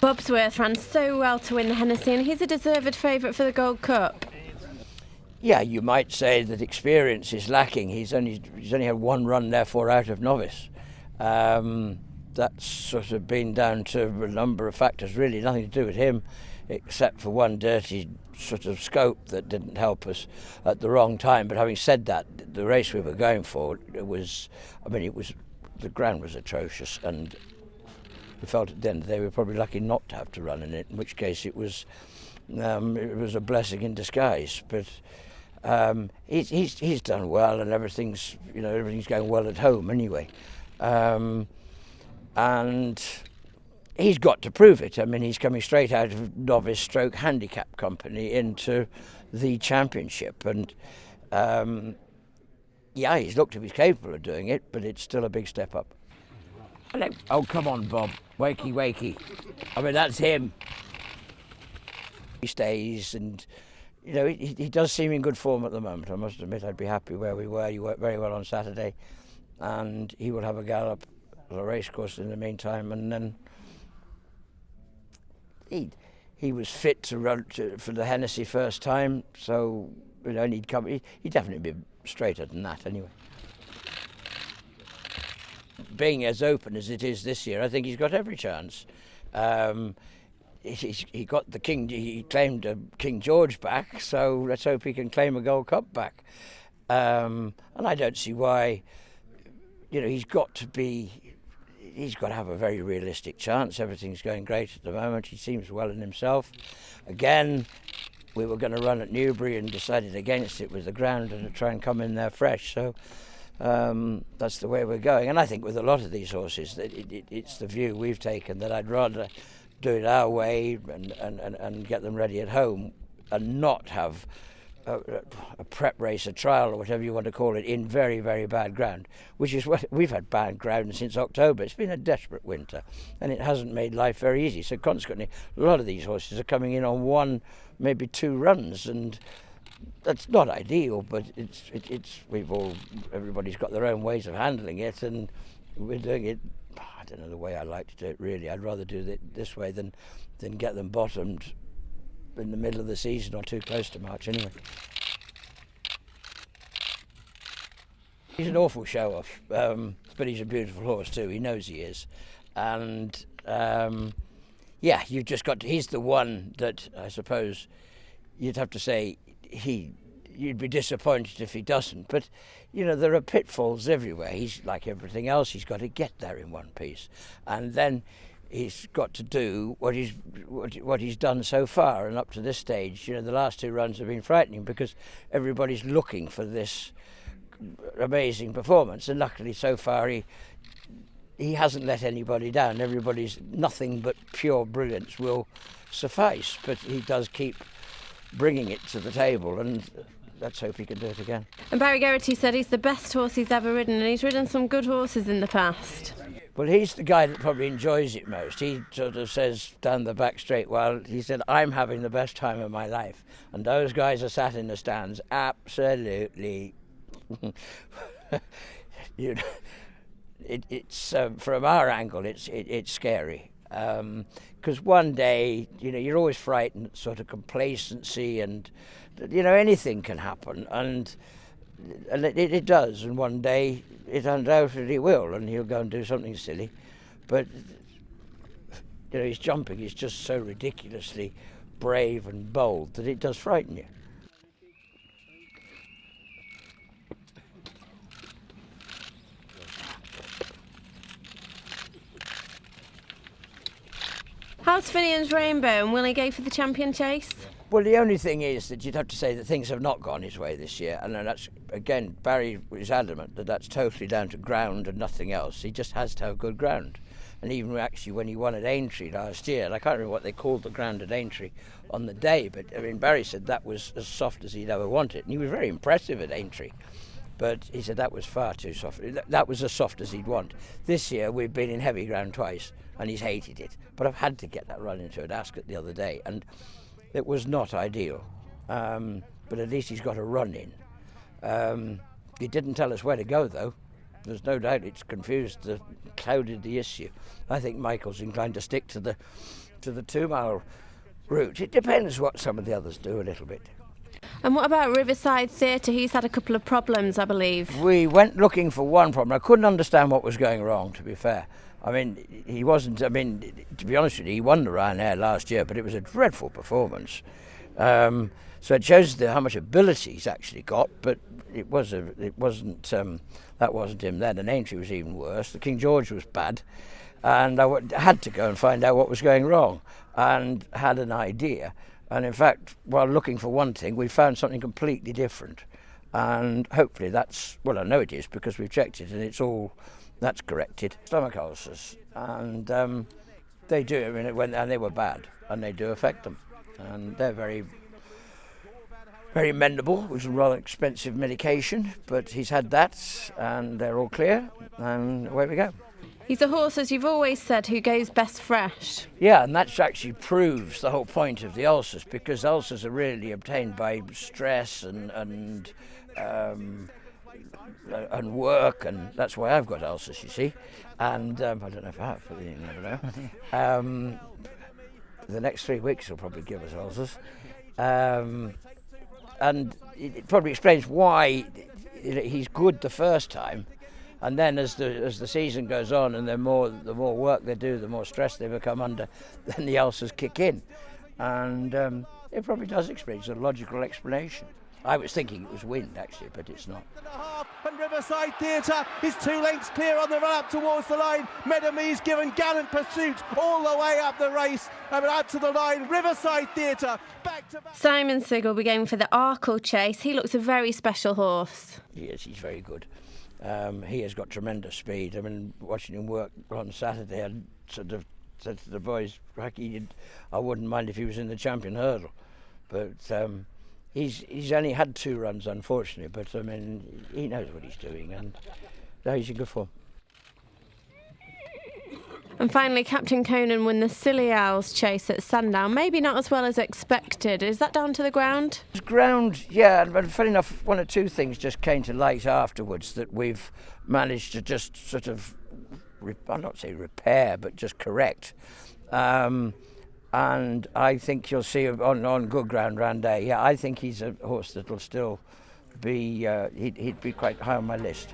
Bobsworth ran so well to win the Henderson, and he's a deserved favourite for the Gold Cup. Yeah, you might say that experience is lacking. He's only had one run, therefore, out of novice. That's sort of been down to a number of factors, really nothing to do with him, except for one dirty sort of scope that didn't help us at the wrong time. But having said that, the race we were going for, the ground was atrocious, and we felt at the end of the day we were probably lucky not to have to run in it, in which case it was a blessing in disguise. But he's done well, and everything's going well at home anyway. And he's got to prove it. I mean, he's coming straight out of novice stroke handicap company into the championship, and he's looked if he's capable of doing it, but it's still a big step up. Hello. Oh, come on, Bob. Wakey, wakey. I mean, that's him. He stays, and he does seem in good form at the moment. I must admit, I'd be happy where we were. You worked very well on Saturday, and he will have a gallop at a racecourse in the meantime, and then he was fit to run for the Hennessy first time, so he'd definitely be straighter than that anyway. Being as open as it is this year, I think he's got every chance. He got the King. He claimed King George back, so let's hope he can claim a Gold Cup back. And I don't see why. He's got to have a very realistic chance. Everything's going great at the moment. He seems well in himself. Again, we were going to run at Newbury and decided against it with the ground and to try and come in there fresh. So that's the way we're going. And I think with a lot of these horses, that it's the view we've taken that I'd rather do it our way and get them ready at home and not have a prep race, a trial, or whatever you want to call it, in very, very bad ground, which is what we've had bad ground since October. It's been a desperate winter, and it hasn't made life very easy. So consequently, a lot of these horses are coming in on one, maybe two runs, and that's not ideal. But everybody's got their own ways of handling it, and we're doing it. I don't know the way I like to do it, really. I'd rather do it this way than get them bottomed in the middle of the season or too close to March anyway. He's an awful show-off, but he's a beautiful horse too. He knows he is. And you've just got to, he's the one that I suppose you'd have to say you'd be disappointed if he doesn't. But, there are pitfalls everywhere. He's like everything else. He's got to get there in one piece. And then he's got to do what he's done so far, and up to this stage, the last two runs have been frightening because everybody's looking for this amazing performance, and luckily so far he hasn't let anybody down. Everybody's nothing but pure brilliance will suffice, but he does keep bringing it to the table, and let's hope he can do it again. And Barry Geraghty said he's the best horse he's ever ridden, and he's ridden some good horses in the past. Well, he's the guy that probably enjoys it most. He sort of says down the back straight, he said, I'm having the best time of my life. And those guys are sat in the stands, absolutely. It's from our angle, it's scary. Because one day, you're always frightened, sort of complacency, and, anything can happen. And it does, and one day it undoubtedly will, and he'll go and do something silly. But his jumping is just so ridiculously brave and bold that it does frighten you. How's Finian's Rainbow, and will he go for the champion chase? Well, the only thing is that you'd have to say that things have not gone his way this year, and that's, again, Barry is adamant that that's totally down to ground and nothing else. He just has to have good ground. And even actually when he won at Aintree last year, and I can't remember what they called the ground at Aintree on the day, but Barry said that was as soft as he'd ever want it, and he was very impressive at Aintree. But he said that was far too soft. That was as soft as he'd want. This year we've been in heavy ground twice, and he's hated it. But I've had to get that run into an Ascot the other day, and it was not ideal. But at least he's got a run in. He didn't tell us where to go, though. there's no doubt it's clouded the issue. I think Michael's inclined to stick to the 2 mile route. It depends what some of the others do a little bit. And what about Riverside Theater? He's had a couple of problems, I believe. We went looking for one problem. I couldn't understand what was going wrong, to be fair. I mean, he wasn't, I mean, to be honest with you, he won the Ryanair last year, but it was a dreadful performance. So it shows how much ability he's actually got, but that wasn't him then. And Aintree was even worse. The King George was bad, and I had to go and find out what was going wrong, and had an idea. And in fact, while looking for one thing, we found something completely different. And hopefully I know it is, because we've checked it, and that's corrected. Stomach ulcers, and they do. I mean, and they were bad, and they do affect them, and they're very, very mendable, which is rather expensive medication. But he's had that, and they're all clear, and away we go. He's a horse, as you've always said, who goes best fresh. Yeah, and that actually proves the whole point of the ulcers, because ulcers are really obtained by stress and work, and that's why I've got ulcers, you see. And I don't know if I have, but you never know. The next 3 weeks will probably give us ulcers. And it probably explains why he's good the first time, and then as the season goes on and the more work they do, the more stress they become under, then the ulcers kick in. And it probably does explain. It's a logical explanation. I was thinking it was wind, actually, but it's not. And Riverside Theater is 2 lengths clear on the run up towards the line. Meadowmead's given gallant pursuit all the way up the race, and out to the line. Riverside Theater back to back. Simon Sigg will be going for the Arkle chase. He looks a very special horse. Yes, he's very good. He has got tremendous speed. I mean, watching him work on Saturday, I sort of said to the boys, I wouldn't mind if he was in the champion hurdle, but. He's only had 2 runs, unfortunately, but I mean, he knows what he's doing, and no, he's in good form. And finally, Captain Conan won the Silly Owls chase at Sandown. Maybe not as well as expected. Is that down to the ground? Ground, yeah, but funny enough, 1 or 2 things just came to light afterwards that we've managed to just sort of, I'll not say repair, but just correct. And I think you'll see on good ground round there. Yeah, I think he's a horse that'll still be, he'd be quite high on my list.